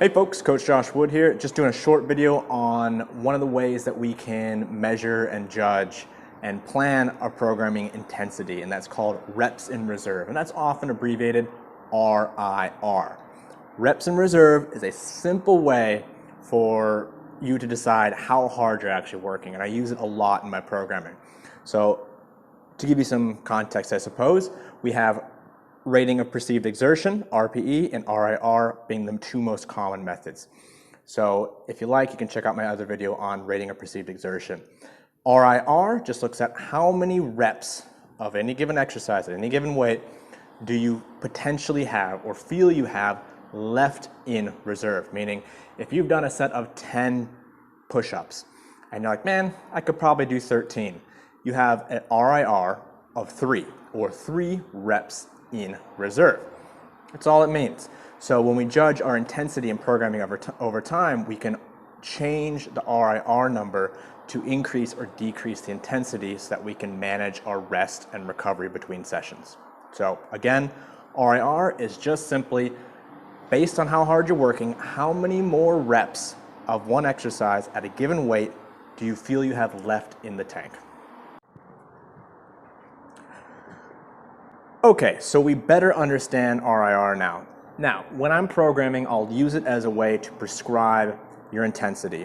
Hey folks, Coach Josh Wood here, just doing a short video on one of the ways that we can measure and judge and plan our programming intensity, and that's called reps in reserve, and that's often abbreviated RIR. Reps in reserve is a simple way for you to decide how hard you're actually working, and I use it a lot in my programming. So to give you some context, I suppose, we have rating of perceived exertion, RPE, and RIR being the two most common methods. So if you like, you can check out my other video on rating of perceived exertion. RIR just looks at how many reps of any given exercise at any given weight do you potentially have or feel you have left in reserve. Meaning, if you've done a set of 10 push-ups and you're like, man, I could probably do 13. You have an RIR of 3 or 3 reps in reserve. That's all it means. So when we judge our intensity in programming over time, we can change the RIR number to increase or decrease the intensity so that we can manage our rest and recovery between sessions. So again, RIR is just simply based on how hard you're working, how many more reps of one exercise at a given weight do you feel you have left in the tank? Okay, so we better understand RIR now. Now, when I'm programming, I'll use it as a way to prescribe your intensity.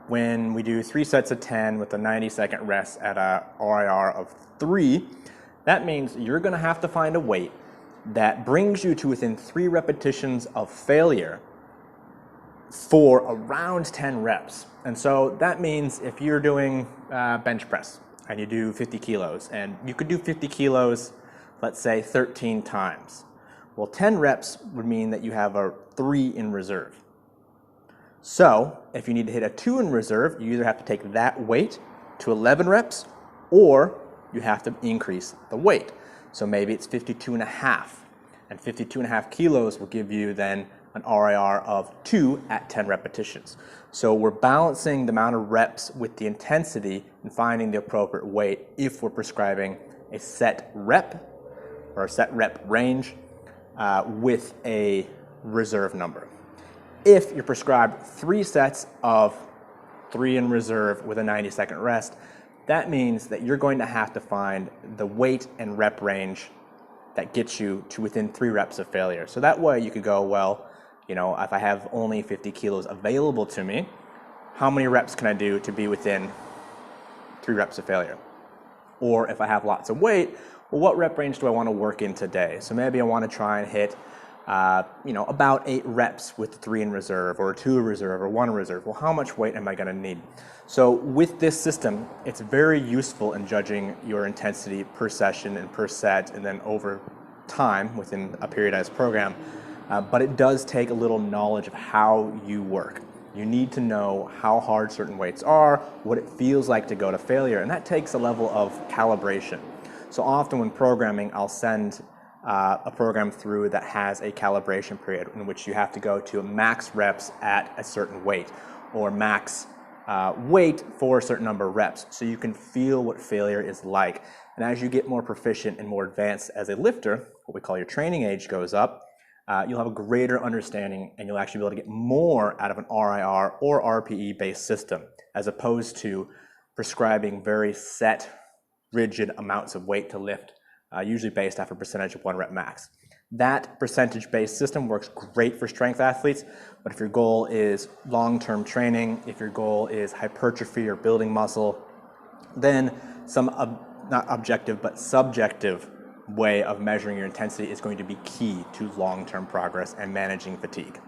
When we do 3 sets of 10 with a 90-second rest at a RIR of 3, that means you're going to have to find a weight that brings you to within 3 repetitions of failure for around 10 reps. And so that means if you're doing bench press and you do 50 kilos, and you could do 50 kilos let's say 13 times. Well, 10 reps would mean that you have a 3 in reserve. So if you need to hit a 2 in reserve, you either have to take that weight to 11 reps or you have to increase the weight. So maybe it's 52 and a half, and 52 and a half kilos will give you then an RIR of 2 at 10 repetitions. So we're balancing the amount of reps with the intensity and finding the appropriate weight if we're prescribing a set rep or a set rep range with a reserve number. If you're prescribed 3 sets of 3 in reserve with a 90-second rest, that means that you're going to have to find the weight and rep range that gets you to within 3 reps of failure. So that way you could go, well, you know, if I have only 50 kilos available to me, how many reps can I do to be within 3 reps of failure? Or if I have lots of weight, well, what rep range do I want to work in today? So maybe I want to try and hit about 8 reps with 3 in reserve, or 2 in reserve, or 1 in reserve. Well, how much weight am I going to need? So with this system, it's very useful in judging your intensity per session and per set, and then over time within a periodized program. But it does take a little knowledge of how you work. You need to know how hard certain weights are, what it feels like to go to failure, and that takes a level of calibration. So often when programming, I'll send a program through that has a calibration period in which you have to go to max reps at a certain weight, or max weight for a certain number of reps, so you can feel what failure is like. And as you get more proficient and more advanced as a lifter, what we call your training age goes up, you'll have a greater understanding, and you'll actually be able to get more out of an RIR or RPE based system, as opposed to prescribing very set, rigid amounts of weight to lift, usually based off a percentage of 1 rep max. That percentage-based system works great for strength athletes, but if your goal is long-term training, if your goal is hypertrophy or building muscle, then some not objective but subjective way of measuring your intensity is going to be key to long-term progress and managing fatigue.